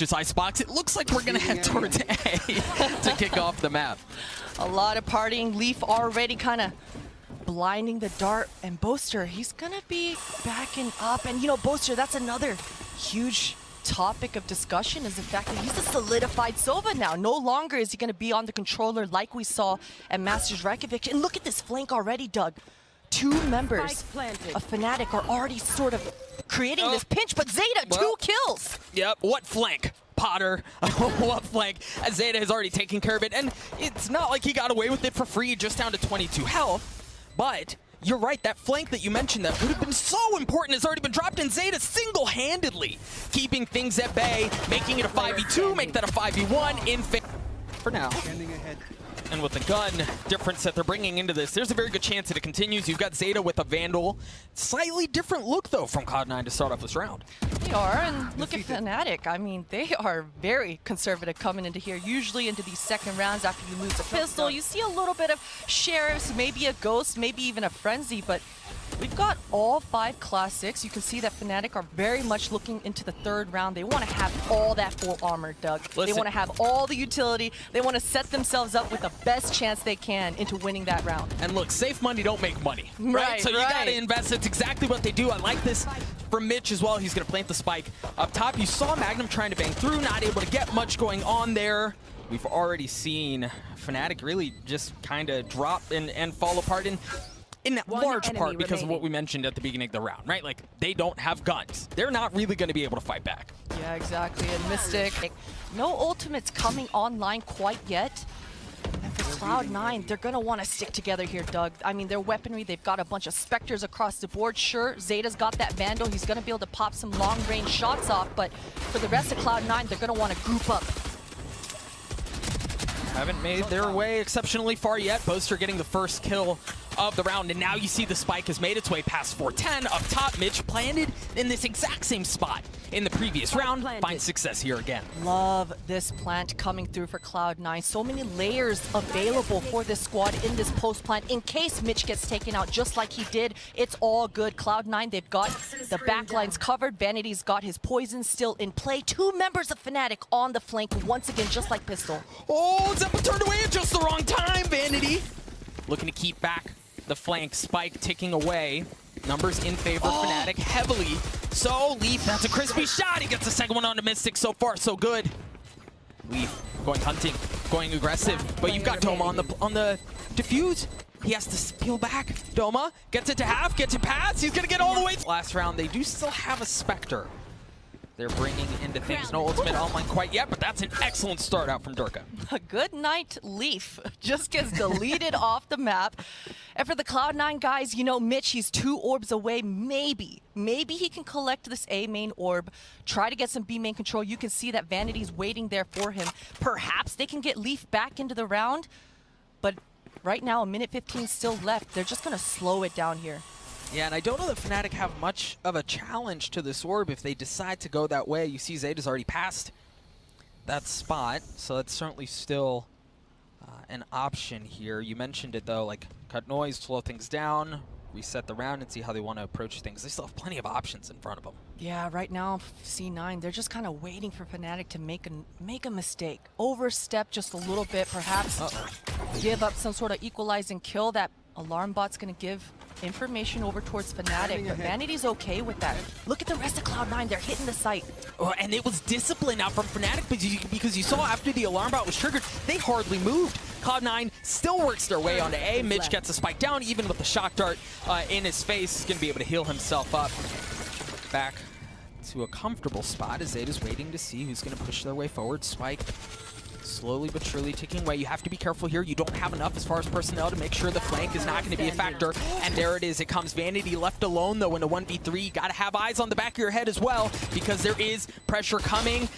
just icebox. It looks like we're gonna head towards A to kick off the map. A lot of partying. Leaf already kind of blinding the dart, and Boaster, he's gonna be backing up. And you know, Boaster, that's another huge topic of discussion, is the fact that he's a solidified Sova now. No longer is he gonna be on the controller like we saw at Masters Reykjavik. And look at this flank already, Doug. Two members of Fnatic are already sort of creating this pinch, but Zeta, 2 kills. Yep, what flank? Potter, what flank? Zeta has already taken care of it, and it's not like he got away with it for free, just down to 22 health. But you're right, that flank that you mentioned that would have been so important has already been dropped, and Zeta single-handedly keeping things at bay, making it a 5v2, make that a 5v1 in favor for now. And with the gun difference that they're bringing into this, there's a very good chance that it continues. You've got Zeta with a Vandal. Slightly different look, though, from Cloud9 to start off this round. They are, and look at Fnatic. I mean, they are very conservative coming into here. Usually into these second rounds after you lose a pistol, you see a little bit of Sheriffs, maybe a Ghost, maybe even a Frenzy, but we've got all 5 Class 6. You can see that Fnatic are very much looking into the third round. They want to have all that full armor, Doug. They want to have all the utility. They want to set themselves up with the best chance they can into winning that round. And look, safe money don't make money, right? So you got to invest. It's exactly what they do. I like this from Mitch as well. He's going to plant the spike up top. You saw Magnum trying to bang through, not able to get much going on there. We've already seen Fnatic really just kind of drop and fall apart in large part because of what we mentioned at the beginning of the round, right? Like, they don't have guns. They're not really going to be able to fight back. Yeah, exactly. And Mystic, no ultimates coming online quite yet. And for Cloud9, they're going to want to stick together here, Doug. I mean, their weaponry, they've got a bunch of Spectres across the board. Sure, Zeta's got that Vandal. He's going to be able to pop some long-range shots off. But for the rest of Cloud9, they're going to want to group up. Haven't made their way exceptionally far yet. Boaster getting the first kill of the round, and now you see the spike has made its way past 410 up top. Mitch planted in this exact same spot in the previous round. Finds success here again. Love this plant coming through for Cloud9. So many layers available for this squad in this post plant in case Mitch gets taken out just like he did. It's all good. Cloud9, they've got the backlines covered. Vanity's got his poison still in play. 2 members of Fnatic on the flank once again, just like Pistol. Oh, Zeppa turned away at just the wrong time. Vanity looking to keep back the flank. Spike ticking away. Numbers in favor of Fnatic heavily. So Leaf, that's a crispy shot. He gets the second one on the Mystic. So far, so good. Leaf going hunting, going aggressive. But you've got Doma on the defuse. He has to peel back. Doma gets it to half, gets it past. He's gonna get all the way. Last round, they do still have a Spectre. They're bringing into things. No ultimate online quite yet, but that's an excellent start out from Durka. A good night, Leaf just gets deleted off the map. And for the Cloud9 guys, you know, Mitch, he's 2 orbs away. Maybe he can collect this A main orb, try to get some B main control. You can see that Vanity's waiting there for him. Perhaps they can get Leaf back into the round, but right now, 1:15 still left. They're just going to slow it down here. Yeah, and I don't know that Fnatic have much of a challenge to this orb if they decide to go that way. You see Zeta's already passed that spot, so that's certainly still an option here. You mentioned it, though, like cut noise, slow things down, reset the round, and see how they want to approach things. They still have plenty of options in front of them. Yeah, right now, C9, they're just kind of waiting for Fnatic to make a mistake. Overstep just a little bit, perhaps give up some sort of equalizing kill. That alarm bot's going to give information over towards Fnatic, but Vanity's okay with that. Look at the rest of Cloud9, they're hitting the site. Oh, and it was discipline now from Fnatic because you saw after the alarm bot was triggered, they hardly moved. Cloud9 still works their way onto A. Mitch gets a spike down, even with the shock dart in his face. He's going to be able to heal himself up. Back to a comfortable spot as Zeta's waiting to see who's going to push their way forward. Spike slowly but surely ticking away. You have to be careful here. You don't have enough as far as personnel to make sure the flank is not going to be a factor. And there it is. It comes. Vanity left alone, though, in a 1v3. You got to have eyes on the back of your head as well because there is pressure coming.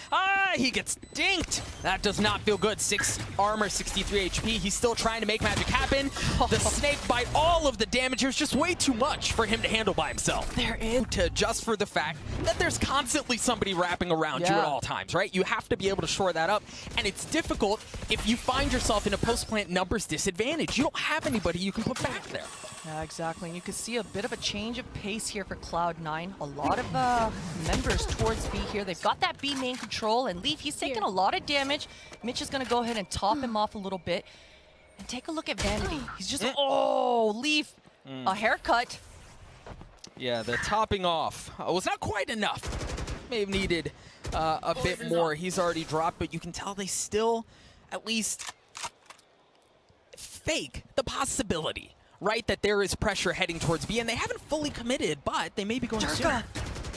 He gets dinked. That does not feel good. 6 armor, 63 HP. He's still trying to make magic happen. The snake bite, all of the damage. There's just way too much for him to handle by himself. There is to adjust for the fact that there's constantly somebody wrapping around you at all times, right? You have to be able to shore that up. And it's difficult if you find yourself in a post-plant numbers disadvantage. You don't have anybody you can put back there. Yeah, exactly. And you can see a bit of a change of pace here for Cloud9. A lot of members towards B here. They've got that B main control, and Leaf, he's taking a lot of damage. Mitch is going to go ahead and top him off a little bit. And take a look at Vanity. He's just, oh, Leaf, a haircut. Yeah, the topping off was not quite enough. May have needed a bit more. He's already dropped, but you can tell they still at least fake the possibility, right, that there is pressure heading towards B, and they haven't fully committed, but they may be going soon.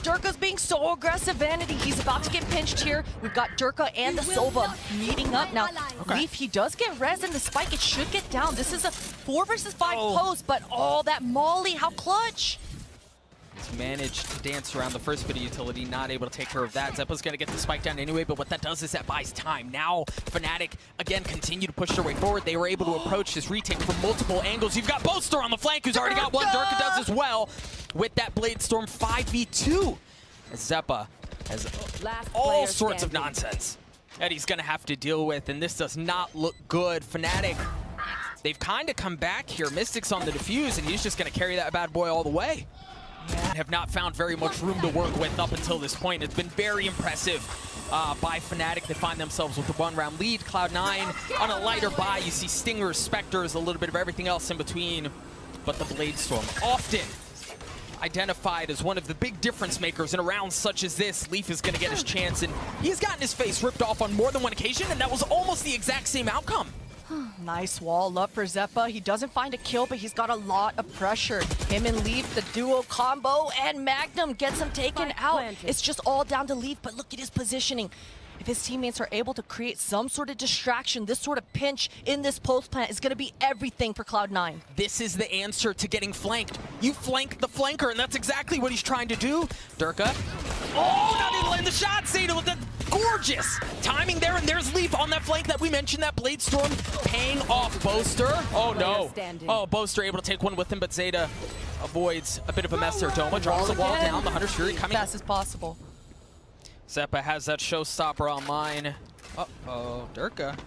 Durka's being so aggressive, Vanity. He's about to get pinched here. We've got Durka and the Sova meeting up. Now, Leaf, he does get res in the spike. It should get down. This is a 4 versus 5 post, but that Molly, how clutch. He's managed to dance around the first bit of utility, not able to take care of that. Zeppa's going to get the spike down anyway, but what that does is that buys time. Now, Fnatic, again, continue to push their way forward. They were able to approach this retake from multiple angles. You've got Boaster on the flank, who's already got one. Durka does as well with that Blade Storm 5v2. Zeppa has all sorts of nonsense that he's going to have to deal with, and this does not look good. Fnatic, they've kind of come back here. Mystic's on the defuse, and he's just going to carry that bad boy all the way. Have not found very much room to work with up until this point. It's been very impressive by Fnatic. They find themselves with a 1-round lead. Cloud9 on a lighter buy. You see Stingers, Spectres, a little bit of everything else in between. But the Blade Storm, often identified as one of the big difference makers in a round such as this. Leaf is going to get his chance, and he's gotten his face ripped off on more than one occasion, and that was almost the exact same outcome. Nice wall up for Zeppa. He doesn't find a kill, but he's got a lot of pressure. Him and Leaf, the duo combo, and Magnum gets him taken out. It's just all down to Leaf, but look at his positioning. If his teammates are able to create some sort of distraction, this sort of pinch in this post plant is going to be everything for Cloud9. This is the answer to getting flanked. You flank the flanker, and that's exactly what he's trying to do. Durka. Oh, not able to land the shot. Zeta with the gorgeous timing there, and there's Leaf on that flank that we mentioned, that Blade Storm paying off. Boaster. Oh, no. Oh, Boaster able to take one with him, but Zeta avoids a bit of a mess there. Doma drops the wall down. The Hunter's Fury coming. Fast as possible. Zeppa has that showstopper online. Uh-oh, Durka.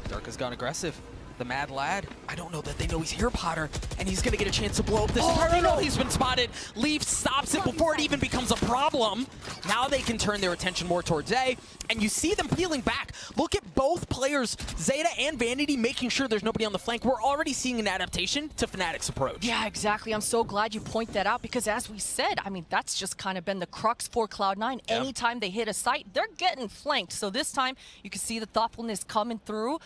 Durka's gone aggressive. The Mad Lad. I don't know that they know he's here, Potter, and he's gonna get a chance to blow up this. Oh, no, he's been spotted. Leaf stops it before it even becomes a problem. Now they can turn their attention more towards A, and you see them peeling back. Look at both players, Zeta and Vanity, making sure there's nobody on the flank. We're already seeing an adaptation to Fnatic's approach. Yeah, exactly. I'm so glad you point that out, because as we said, I mean, that's just kind of been the crux for Cloud9. Yep. Anytime they hit a site, they're getting flanked. So this time, you can see the thoughtfulness coming through.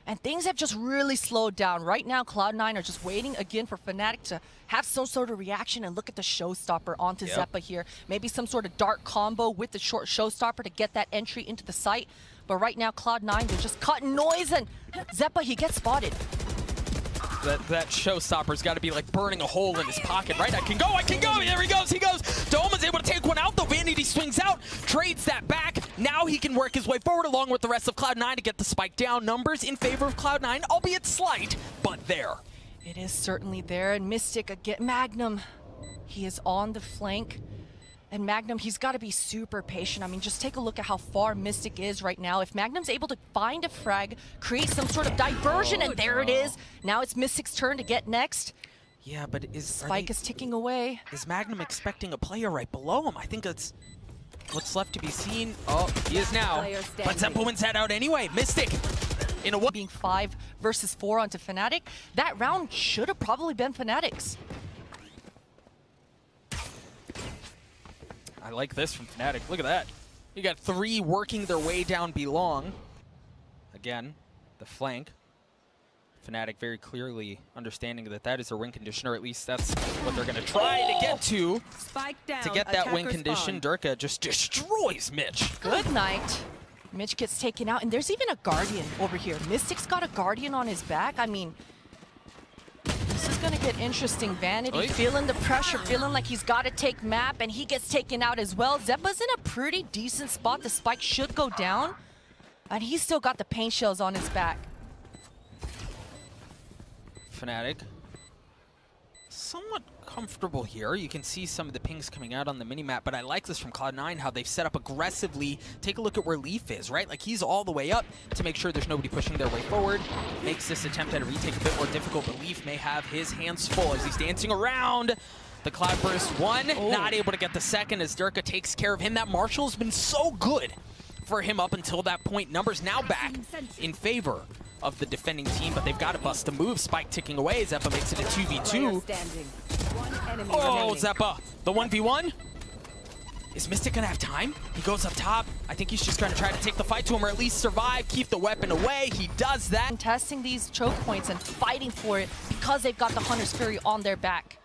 And things have just really slowed down. Right now, Cloud9 are just waiting again for Fnatic to have some sort of reaction, and look at the showstopper onto Zeppa here. Maybe some sort of dark combo with the short showstopper to get that entry into the site. But right now, Cloud9, they're just cutting noise, and Zeppa, he gets spotted. That showstopper's got to be like burning a hole in his pocket, right? I can go! There he goes! Doma's able to take one out, though. Vanity swings out, trades that back. Now he can work his way forward along with the rest of Cloud9 to get the spike down. Numbers in favor of Cloud9, albeit slight, but there. It is certainly there, and Mystic again. Magnum, he is on the flank. And Magnum, he's got to be super patient. I mean, just take a look at how far Mystic is right now. If Magnum's able to find a frag, create some sort of diversion, and there it is. Now it's Mystic's turn to get next. Yeah, but Spike is ticking away. Is Magnum expecting a player right below him? I think that's what's left to be seen. Oh, he is now. But Zeppa wins that out anyway. Mystic in a one. Being 5 versus 4 onto Fnatic. That round should have probably been Fnatic's. I like this from Fnatic. Look at that. You got 3 working their way down belong. Again, the flank. Fnatic very clearly understanding that that is a win condition, or at least that's what they're going to try to get to. Spike down. To get that win condition. Durka just destroys Mitch. Good night. Mitch gets taken out, and there's even a Guardian over here. Mystic's got a Guardian on his back. I mean, this is going to get interesting. Vanity feeling the pressure, feeling like he's got to take map, and he gets taken out as well. Zeppa's in a pretty decent spot. The spike should go down, and he's still got the paint shells on his back. Fnatic somewhat comfortable here. You can see some of the pings coming out on the minimap, but I like this from Cloud9, how they've set up aggressively. Take a look at where Leaf is, right? Like, he's all the way up to make sure there's nobody pushing their way forward. Makes this attempt at a retake a bit more difficult, but Leaf may have his hands full as he's dancing around. The Cloudburst one, not able to get the second as Durka takes care of him. That Marshall's been so good for him up until that point. Numbers now back in favor of the defending team, but they've got to bust a move. Spike ticking away. Zeppa makes it a 2v2. Oh, Zeppa, the 1v1. Is Mystic gonna have time? He goes up top. I think he's just gonna try to take the fight to him, or at least survive, keep the weapon away. He does that. Contesting these choke points and fighting for it because they've got the Hunter's Fury on their back.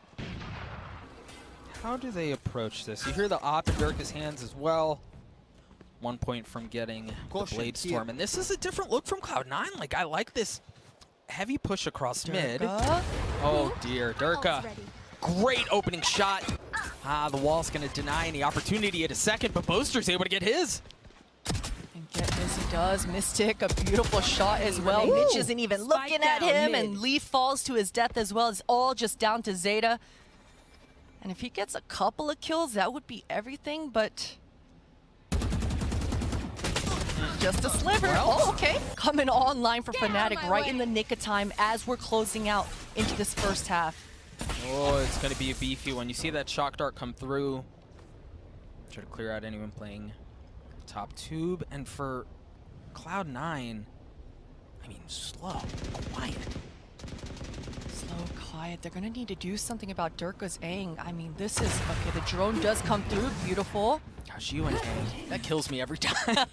How do they approach this? You hear the op in Durka's hands as well. 1 point from getting the Blade Storm. And this is a different look from Cloud9. Like, I like this heavy push across mid. Oh dear, Durka. Great opening shot. The wall's gonna deny any opportunity at a second, but Boaster's able to get his. And get his, he does. Mystic, a beautiful shot as well. Mitch isn't even looking at him, and Leaf falls to his death as well. It's all just down to Zeta. And if he gets a couple of kills, that would be everything, but just a sliver. Oh, okay. Coming online for Fnatic right in the nick of time as we're closing out into this first half. Oh, it's going to be a beefy one. You see that shock dart come through. Try to clear out anyone playing top tube. And for Cloud9, I mean, slow, quiet. Slow, quiet. They're going to need to do something about Durka's Aang. I mean, this is... Okay, the drone does come through. Beautiful. Gosh, you and Aang, that kills me every time.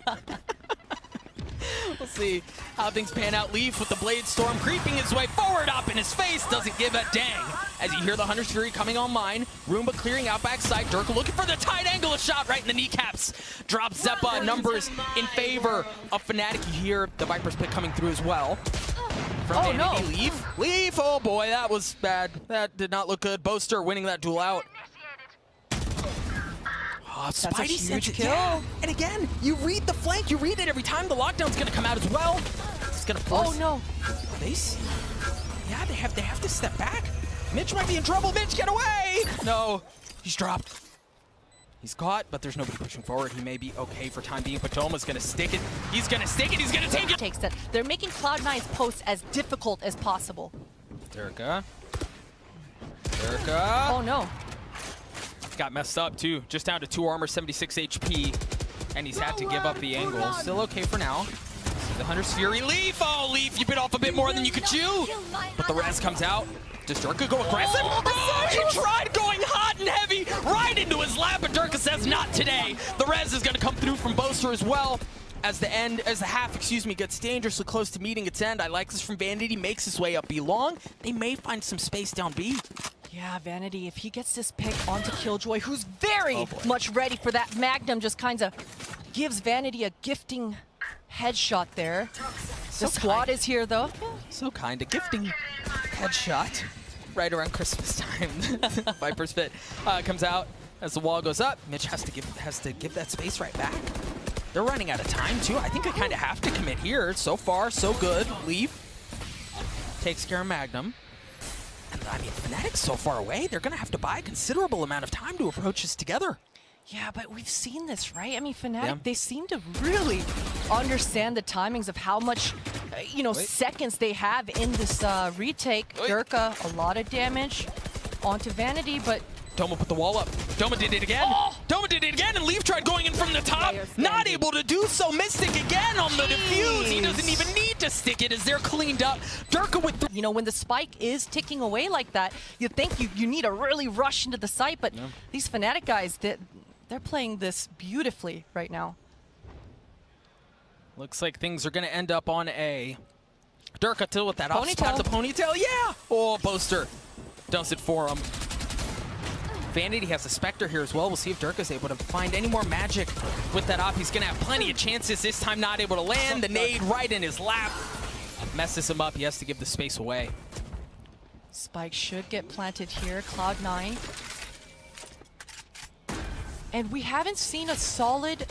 We'll see how things pan out. Leaf with the Blade Storm creeping his way forward, up in his face, doesn't give a dang. As you hear the Hunter's Fury coming online, Roomba clearing out backside, Durka looking for the tight angle, a shot right in the kneecaps. Drops Zeppa, numbers in favor of Fnatic. You hear the Viper's pick coming through as well. From Vanity, Leaf. Leaf, oh boy, that was bad. That did not look good. Boaster winning that duel out. Oh, Spidey sends it, yeah. And again, you read the flank, you read it every time. The lockdown's gonna come out as well. It's gonna force. Oh no. They see. Yeah, they have to step back. Mitch might be in trouble. Mitch, get away! No, he's dropped. He's caught, but there's nobody pushing forward. He may be okay for time being, but Doma's gonna stick it. He's gonna stick it, he's gonna take it! Takes that. They're making Cloud9's posts as difficult as possible. Durka. Durka. Oh no. Got messed up too. Just down to 2 armor, 76 HP. And he's had to give up the angle. Still okay for now. The Hunter's Fury. Leaf! Oh, Leaf, you bit off a bit more than you could chew. But the res comes out. Does Durka go aggressive? Oh, he tried going hot and heavy right into his lap, but Durka says not today. The res is going to come through from Boaster as well. As the half, gets dangerously close to meeting its end. I like this from Vanity. Makes his way up B long. They may find some space down B. Yeah, Vanity, if he gets this pick onto Killjoy, who's very much ready for that Magnum, just kind of gives Vanity a gifting headshot there. The squad is here, though. So kind of gifting headshot right around Christmas time. Viper's Fit comes out as the wall goes up. Mitch has to give that space right back. They're running out of time, too. I think I kind of have to commit here. So far, so good. Leaf takes care of Magnum. And I mean, Fnatic's so far away, they're going to have to buy a considerable amount of time to approach this together. Yeah, but we've seen this, right? I mean, Fnatic, they seem to really understand the timings of how much, seconds they have in this retake. Durka, a lot of damage onto Vanity, but... Doma put the wall up. Doma did it again. Oh! Doma did it again, and Leaf tried going in from the top. Not able to do so. Mystic again on the defuse. He doesn't even need to stick it as they're cleaned up. Durka with the... when the spike is ticking away like that, you think you need to really rush into the site, but these Fnatic guys, they're playing this beautifully right now. Looks like things are going to end up on A. Durka still with that off spot, the ponytail. Yeah! Oh, Boaster does it for him. Vanity has a Spectre here as well. We'll see if Durka's able to find any more magic with that op. He's going to have plenty of chances. This time not able to land. The nade right in his lap. Messes him up. He has to give the space away. Spike should get planted here. Cloud9. And we haven't seen a solid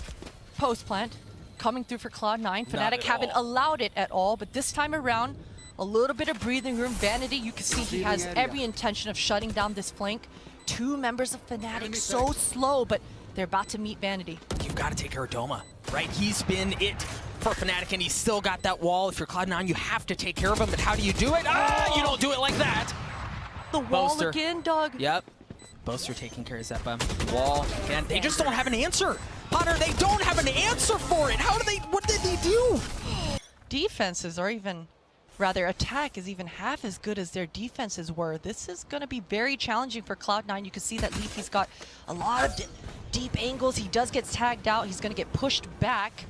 post plant coming through for Cloud9. Fnatic haven't allowed it at all, but this time around, a little bit of breathing room. Vanity, you can see he has every intention of shutting down this flank. 2 members of Fnatic, so slow, but they're about to meet Vanity. You've got to take care of Doma, right? He's been it for Fnatic, and he's still got that wall. If you're Cloud9, you have to take care of him, but how do you do it? Ah, you don't do it like that. The wall Boaster. again, Doug. Yep. Boaster taking care of Zeppa. Wall, and they just don't have an answer. Hunter, they don't have an answer for it. What did they do? Defenses, or even rather attack, is even half as good as their defenses were. This is going to be very challenging for Cloud9. You can see that Leafy's got a lot of deep angles. He does get tagged out. He's going to get pushed back.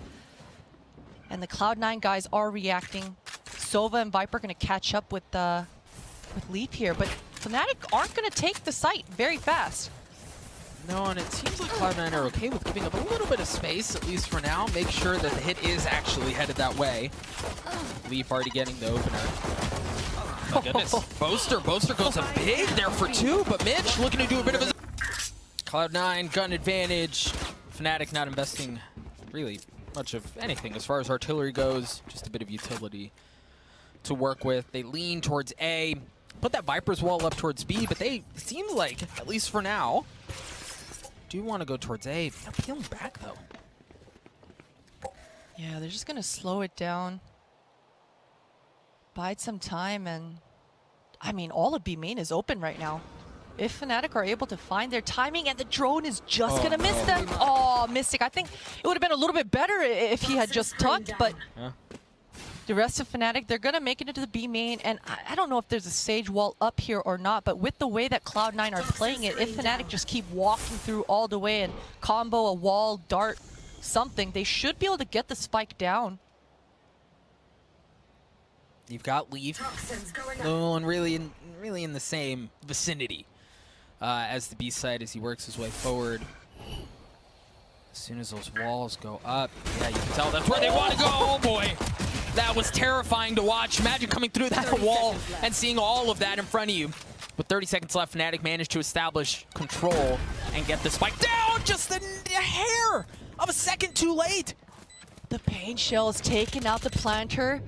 And the Cloud9 guys are reacting. Sova and Viper going to catch up with Leaf here, but Fnatic aren't going to take the site very fast. No, and it seems like Cloud9 are okay with giving up a little bit of space, at least for now. Make sure that the hit is actually headed that way. Leaf already getting the opener. My goodness. Boaster goes a big there for 2, but Mitch looking to do a bit of a... Cloud9, gun advantage. Fnatic not investing really much of anything as far as artillery goes. Just a bit of utility to work with. They lean towards A. Put that Viper's wall up towards B, but they, it seems like, at least for now, do want to go towards A. They're peeling back, though. Yeah, they're just going to slow it down. Bide some time, and I mean, all of B main is open right now. If Fnatic are able to find their timing, and the drone is just going to miss them. Oh, Mystic. I think it would have been a little bit better if he had just tucked, but the rest of Fnatic, they're going to make it into the B main, and I don't know if there's a Sage wall up here or not, but with the way that Cloud9 are playing it, if Fnatic just keep walking through all the way and combo a wall, dart, something, they should be able to get the spike down. You've got Leaf, no one really in the same vicinity as the B side as he works his way forward. As soon as those walls go up, yeah, you can tell that's where they want to go. Oh boy. That was terrifying to watch. Imagine coming through that wall and seeing all of that in front of you. With 30 seconds left, Fnatic managed to establish control and get the spike down just a hair of a second too late. The Pain Shell is taking out the planter.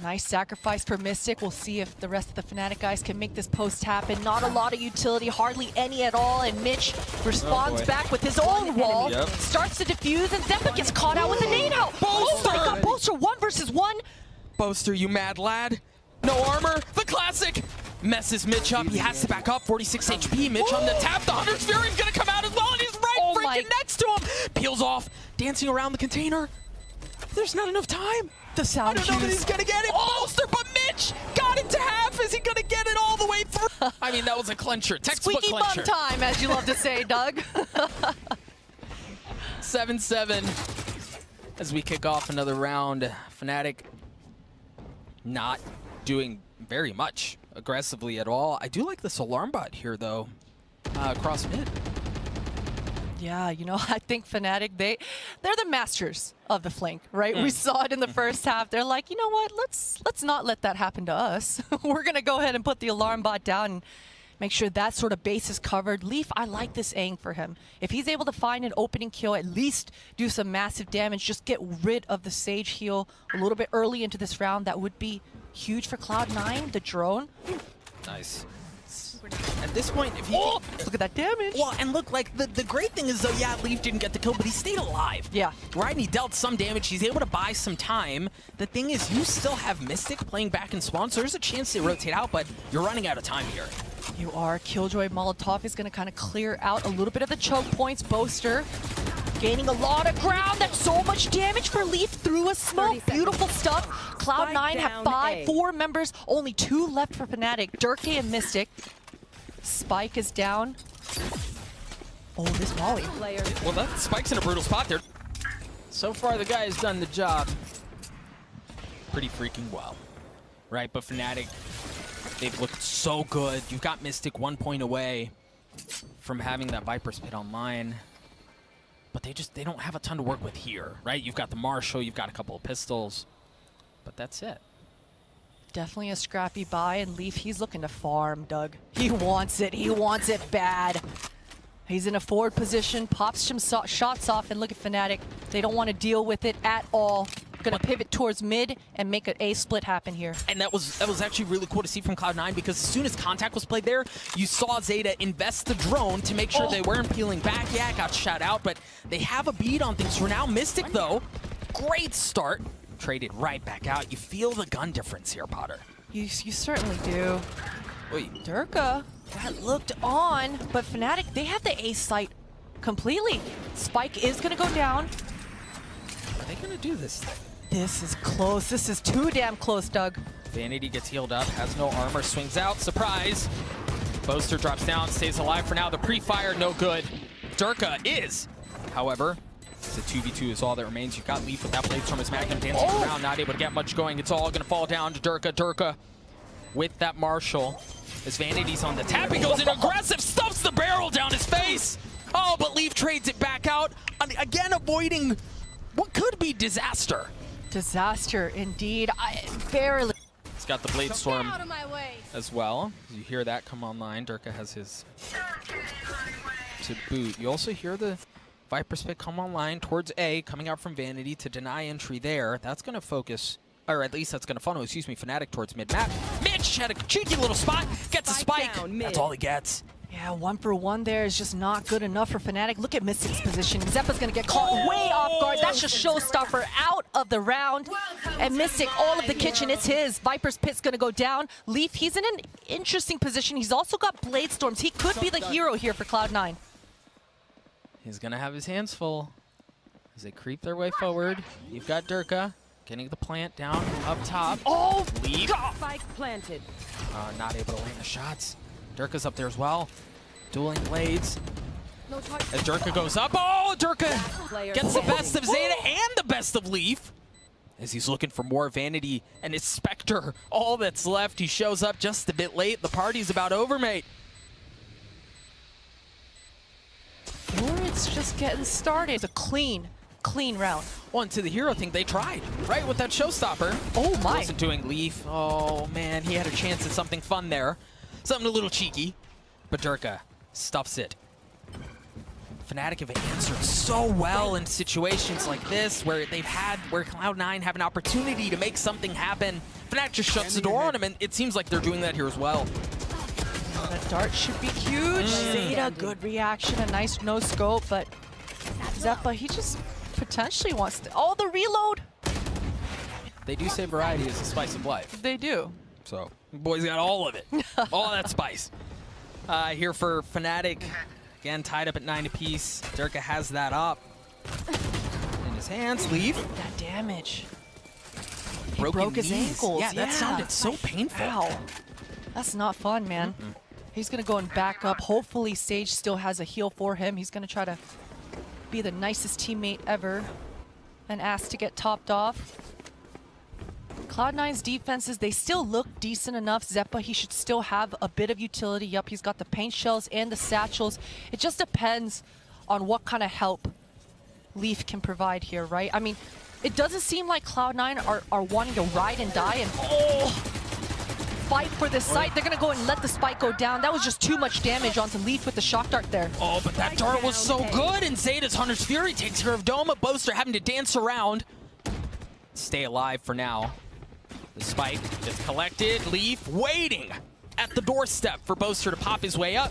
Nice sacrifice for Mystic. We'll see if the rest of the Fnatic guys can make this post happen. Not a lot of utility, hardly any at all, and Mitch responds back with his own wall. Starts to defuse, and Zeppa gets caught out with a nade out. Oh my god, Boaster 1 versus 1. Boaster, you mad lad. No armor, the classic. Messes Mitch up, he has to back up, 46 HP. Mitch on the tap, the Hunter's Fury is gonna come out as well, and he's right freaking next to him. Peels off, dancing around the container. There's not enough time. The sound I don't know that he's gonna get it. Boaster, but Mitch got it to half. Is he gonna get it all the way through? I mean, that was a clincher, textbook Squeaky clincher. bum time, as you love to say, Doug. 7-7 as we kick off another round. Fnatic not doing very much aggressively at all. I do like this alarm bot here, though, across mid. Yeah, you know, I think Fnatic, they're the masters of the flank, right? We saw it in the first half. They're like, you know what? Let's not let that happen to us. We're going to go ahead and put the alarm bot down and make sure that sort of base is covered. Leaf, I like this aim for him. If he's able to find an opening kill, at least do some massive damage, just get rid of the Sage heal a little bit early into this round, that would be huge for Cloud9, the drone. Nice. At this point, if he look at that damage. Well, and look, like the great thing is though, yeah, Leaf didn't get the kill, but he stayed alive. Yeah. Right, and he dealt some damage. He's able to buy some time. The thing is, you still have Mystic playing back in spawn, so there's a chance they rotate out, but you're running out of time here. You are. Killjoy Molotov is going to kind of clear out a little bit of the choke points. Boaster gaining a lot of ground. That's so much damage for Leaf through a smoke. Beautiful stuff. Cloud9 have 4 members, only 2 left for Fnatic. Durkee and Mystic. Spike is down. Oh, this Molly. Well, that Spike's in a brutal spot there. So far, the guy has done the job pretty freaking well, right? But Fnatic, they've looked so good. You've got Mystic 1 point away from having that Viper's Pit online. But they don't have a ton to work with here, right? You've got the Marshall, you've got a couple of pistols, but that's it. Definitely a scrappy buy, and Leaf, he's looking to farm, Doug. He wants it bad. He's in a forward position, pops some shots off, and look at Fnatic. They don't want to deal with it at all. Gonna pivot towards mid and make an A split happen here. And that was actually really cool to see from Cloud9, because as soon as contact was played there, you saw Zeta invest the drone to make sure they weren't peeling back. Yeah, got shot out, but they have a beat on things for now. Mystic, though, great start. Traded right back out. You feel the gun difference here, Potter. You certainly do. Wait. Durka got looked on, but Fnatic, they have the A site completely. Spike is gonna go down. Are they gonna do this thing? This is close. This is too damn close, Doug. Vanity gets healed up, has no armor, swings out, surprise. Boaster drops down, stays alive for now. The pre-fire, no good. Durka is, however, it's a 2v2 is all that remains. You've got Leaf with that Bladestorm as Magnum dancing around, not able to get much going. It's all gonna fall down to Durka. Durka with that Marshall. As Vanity's on the tap, he goes in aggressive, stuffs the barrel down his face. Oh, but Leaf trades it back out, again avoiding what could be disaster. Disaster indeed. Barely. He's got the Bladestorm as well. You hear that come online. Durka has his to boot. You also hear the Viper Spit come online towards A, coming out from Vanity to deny entry there. That's going to focus, or at least that's going to funnel, Fnatic towards mid-map. Mitch had a cheeky little spot, gets a spike. That's all he gets. Yeah, 1-for-1 there is just not good enough for Fnatic. Look at Mystic's position. Zeppa's gonna get caught way off guard. That's just showstopper out of the round. And Mystic, all of the kitchen, it's his. Viper's Pit's gonna go down. Leaf, he's in an interesting position. He's also got Bladestorms. He could be the hero here for Cloud9. He's gonna have his hands full as they creep their way forward. You've got Durka getting the plant down up top. Oh, Leaf. Spike planted. Not able to land the shots. Durka's up there as well. Dueling blades. As Durka goes up. Oh, Durka gets the best of Zeta and the best of Leaf. As he's looking for more Vanity and his Spectre. All that's left. He shows up just a bit late. The party's about over, mate. or it's just getting started. It's a clean round. Well, and to the hero thing, they tried, right, with that showstopper. Oh my. Wasn't doing Leaf. Oh man, he had a chance at something fun there. Something a little cheeky. But Durka stuffs it. Fnatic have answered so well in situations like this where Cloud9 have an opportunity to make something happen. Fnatic just shuts the door on him, and it seems like they're doing that here as well. That dart should be huge. Zeta, good reaction, a nice no scope, but Zeppa, he just potentially wants to. Oh, the reload! They do say variety is the spice of life. They do. So, boys got all of it. All that spice. Here for Fnatic. Again, tied up at 9 apiece. Durka has that up in his hands. Leaf. That damage. Broken Broke his knees. ankles. Yeah, that sounded so painful. Ow. That's not fun, man. He's going to go and back up. Hopefully, Sage still has a heal for him. He's going to try to be the nicest teammate ever and ask to get topped off. Cloud9's defenses, they still look decent enough. Zeppa, he should still have a bit of utility. Yup, he's got the paint shells and the satchels. It just depends on what kind of help Leaf can provide here, right? I mean, it doesn't seem like Cloud9 are wanting to ride and die and fight for this site. They're going to go and let the spike go down. That was just too much damage onto Leaf with the shock dart there. Oh, but that dart was so good, and Zeta's Hunter's Fury takes care of Doma. Boaster having to dance around. Stay alive for now. The spike is collected. Leaf waiting at the doorstep for Boaster to pop his way up.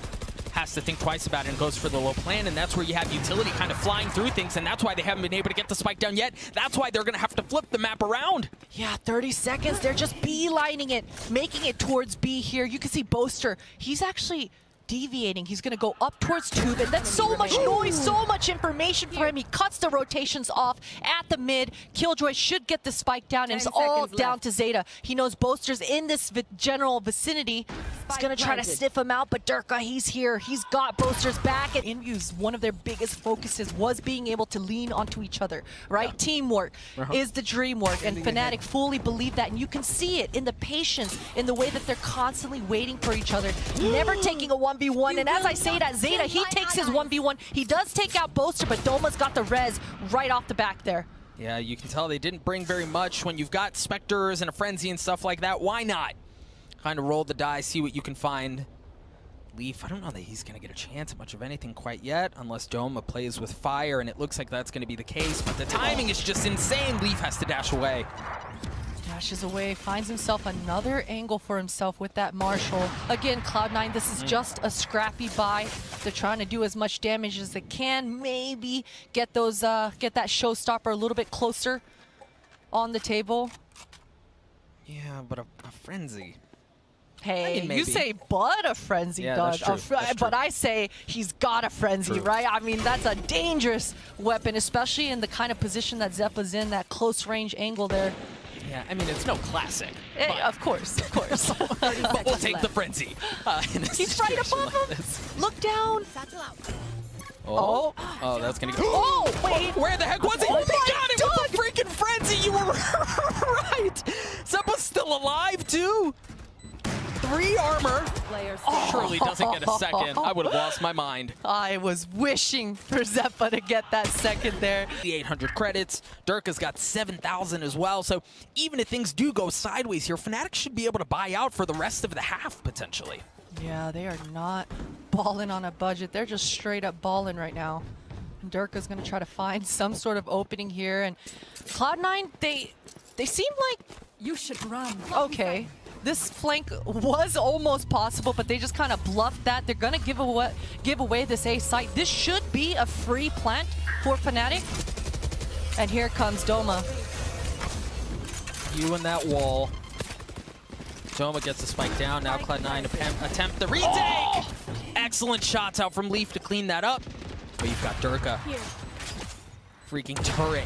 Has to think twice about it and goes for the low plan, and that's where you have utility kind of flying through things, and that's why they haven't been able to get the spike down yet. That's why they're going to have to flip the map around. Yeah, 30 seconds. They're just beelining it, making it towards B here. You can see Boaster. He's actually deviating. He's going to go up towards tube, and that's so much noise, so much information for him. He cuts the rotations off at the mid. Killjoy should get the spike down, and it's all down to Zeta. He knows Boaster's in this general vicinity. He's going to try to sniff him out, but Durka, he's here. He's got Boaster's back. And Invu's, one of their biggest focuses was being able to lean onto each other, right? Yeah. Teamwork is the dream work, and Fnatic fully believe that, and you can see it in the patience, in the way that they're constantly waiting for each other, never taking a 1v1, and as I say that, Zeta, he takes his 1v1. He does take out Boaster, but Doma's got the res right off the back there. Yeah, you can tell they didn't bring very much. When you've got Spectres and a Frenzy and stuff like that, why not? Kind of roll the die, see what you can find. Leaf, I don't know that he's going to get a chance at much of anything quite yet, unless Doma plays with fire, and it looks like that's going to be the case. But the timing is just insane. Leaf has to dash away. Dashes away, finds himself another angle for himself with that Marshall. Again, Cloud9, this is just a scrappy buy. They're trying to do as much damage as they can. Maybe get those, get that showstopper a little bit closer on the table. Yeah, but a frenzy. Hey, I mean, you say but a frenzy, yeah, Doug. that's true. That's true. But I say he's got a frenzy, right? I mean, that's a dangerous weapon, especially in the kind of position that Zeppa's in, that close range angle there. Yeah, I mean, it's no classic. Hey, of course, of course. But we'll take the frenzy. He's right above him. Look down. Oh, that's going to go. Oh, wait. Where the heck was he? Oh He my got it with the freaking frenzy. You were right. Zeppa's still alive, too. 3 armor. Surely doesn't get a second. I would have lost my mind. I was wishing for Zeppa to get that second there. The 800 credits. Durka's got 7,000 as well. So even if things do go sideways here, Fnatic should be able to buy out for the rest of the half, potentially. Yeah, they are not balling on a budget. They're just straight up balling right now. And Durka's going to try to find some sort of opening here. And Cloud9, they seem like... You should run. Okay. This flank was almost possible, but they just kind of bluffed that. They're going to give away this A site. This should be a free plant for Fnatic. And here comes Doma. You and that wall. Doma gets the spike down. Now Cloud9 attempt the retake. Oh! Excellent shots out from Leaf to clean that up. But you've got Durka. Freaking turret.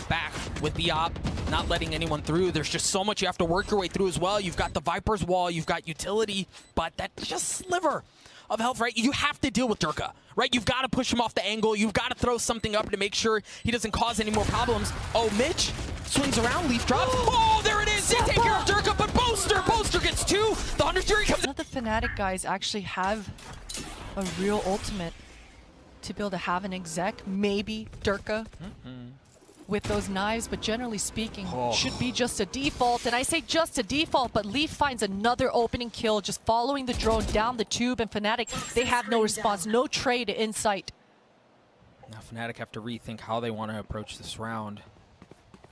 Back with the op, not letting anyone through. There's just so much you have to work your way through as well. You've got the Viper's wall, you've got utility, but that just sliver of health, right? You have to deal with Durka, right? You've got to push him off the angle. You've got to throw something up to make sure he doesn't cause any more problems. Oh, Mitch swings around, Leaf drops. Oh, there it is. They take care of Durka, but Boaster gets 2. The 100 Fury comes. None of the Fnatic guys actually have a real ultimate to be able to have an exec. Maybe Durka. With those knives, but generally speaking, should be just a default. And I say just a default, but Leaf finds another opening kill, just following the drone down the tube, and Fnatic, they have no response, no trade in sight. Now Fnatic have to rethink how they want to approach this round.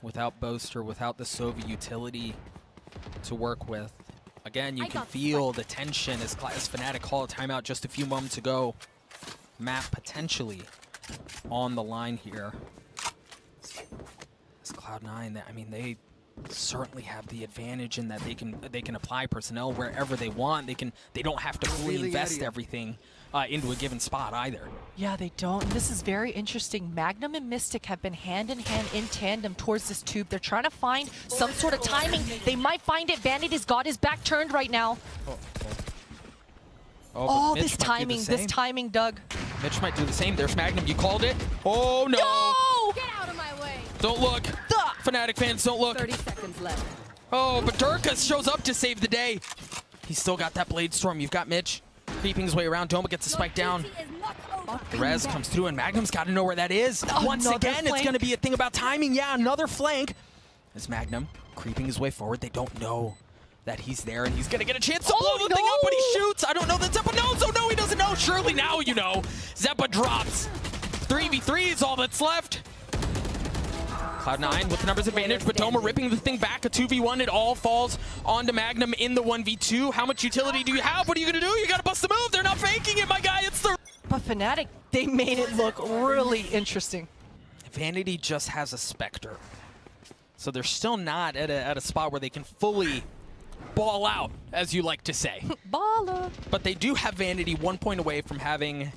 Without Boaster, without the Sova utility to work with. Again, you can feel the tension as Fnatic call a timeout just a few moments ago. Map potentially on the line here. Cloud9, I mean, they certainly have the advantage in that they can apply personnel wherever they want. They don't have to fully invest everything into a given spot either. Yeah, they don't. And this is very interesting. Magnum and Mystic have been hand in hand in tandem towards this tube. They're trying to find some sort of timing. They might find it. Vanity's got his back turned right now. Oh, this timing, Doug. Mitch might do the same. There's Magnum. You called it. Oh, no. No! Get out of my way. Don't look. Fnatic fans, don't look. 30 seconds left. Oh, but Durka shows up to save the day. He's still got that Blade Storm. You've got Mitch creeping his way around. Doma gets the spike down. The res comes through, and Magnum's got to know where that is. Once again, it's going to be a thing about timing. Yeah, another flank. As Magnum creeping his way forward, they don't know that he's there, and he's going to get a chance to blow the thing up, but he shoots. I don't know that Zeppa knows. Oh, no, he doesn't know. Surely now you know. Zeppa drops. 3v3 is all that's left. Cloud9 with the numbers advantage, but Doma ripping the thing back, a 2v1. It all falls onto Magnum in the 1v2. How much utility do you have? What are you going to do? You got to bust the move. They're not faking it, my guy. It's the... But Fnatic, they made it look really interesting. Vanity just has a Spectre. So they're still not at a spot where they can fully ball out, as you like to say. Baller. But they do have Vanity 1 point away from having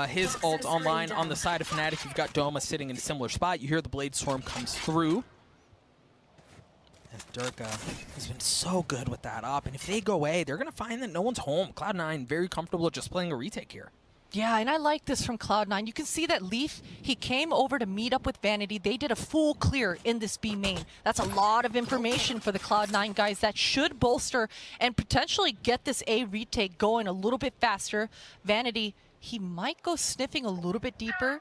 his ult online. On the side of Fnatic, you've got Doma sitting in a similar spot. You hear the Blade Storm comes through. And Durka has been so good with that up. And if they go away, they're going to find that no one's home. Cloud9 very comfortable just playing a retake here. Yeah, and I like this from Cloud9. You can see that Leaf, he came over to meet up with Vanity. They did a full clear in this B main. That's a lot of information for the Cloud9 guys that should bolster and potentially get this A retake going a little bit faster. Vanity, He might go sniffing a little bit deeper,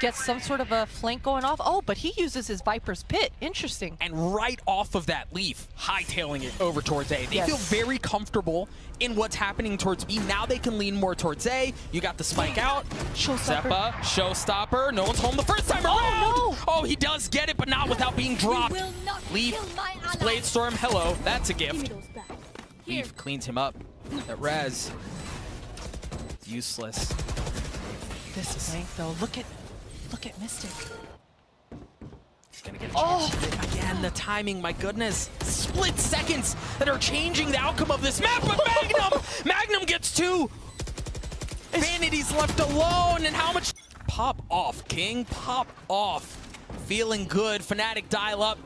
get some sort of a flank going off. Oh, but he uses his Viper's Pit. Interesting. And right off of that Leaf, hightailing it over towards A. They Yes. feel very comfortable in what's happening towards B. Now they can lean more towards A. You got the spike out. Showstopper. Zeppa, showstopper. No one's home the first time around. no. Oh, he does get it, but not without being dropped. will not Leaf, kill my ally. Blade Storm, hello. That's a Give me gift. those back. Here. Leaf cleans him up. That res. Useless. This flank though, look at Mystic. He's gonna get a chance to hit again. The timing, my goodness. Split seconds that are changing the outcome of this map, but Magnum gets two. Vanity's left alone, and how much? Pop off, King. Pop off. Feeling good. Fnatic dial up.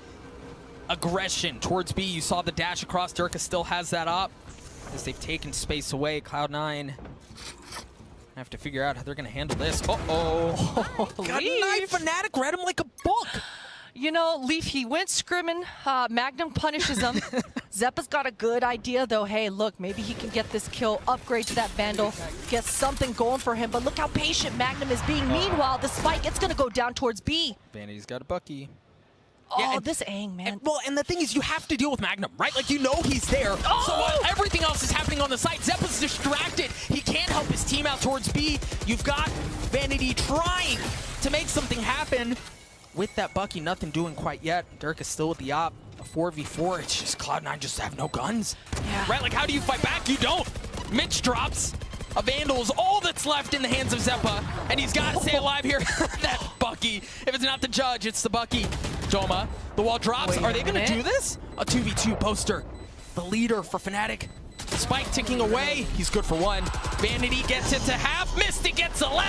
Aggression towards B. You saw the dash across. Durka still has that up. As they've taken space away, Cloud9 have to figure out how they're going to handle this. Uh-oh. Got a knife. Fnatic read him like a book. You know, Leaf, he went scrimming. Magnum punishes him. Zeppa's got a good idea, though. Hey, look, maybe he can get this kill, upgrade to that Vandal, get something going for him. But look how patient Magnum is being. Meanwhile, the spike, it's going to go down towards B. Vanity's got a Bucky. Oh, Yeah, and- this Aang, man. And the thing is, you have to deal with Magnum, right? Like, you know he's there. So while everything else is happening on the side, Zeppa's distracted. He can't help his team out towards B. You've got Vanity trying to make something happen. With that Bucky, nothing doing quite yet. Dirk is still with the op. A 4v4, it's just Cloud9 just have no guns. Yeah. Right, like how do you fight back? You don't. Mitch drops. A Vandal is all that's left in the hands of Zeppa. And he's got to stay alive here. That Bucky. If it's not the judge, it's the Bucky. Joma, the wall drops. Wait Are a they going to minute. do this? A 2v2 poster. The leader for Fnatic. Spike ticking away. He's good for one. Vanity gets it to half. Mystic gets the last.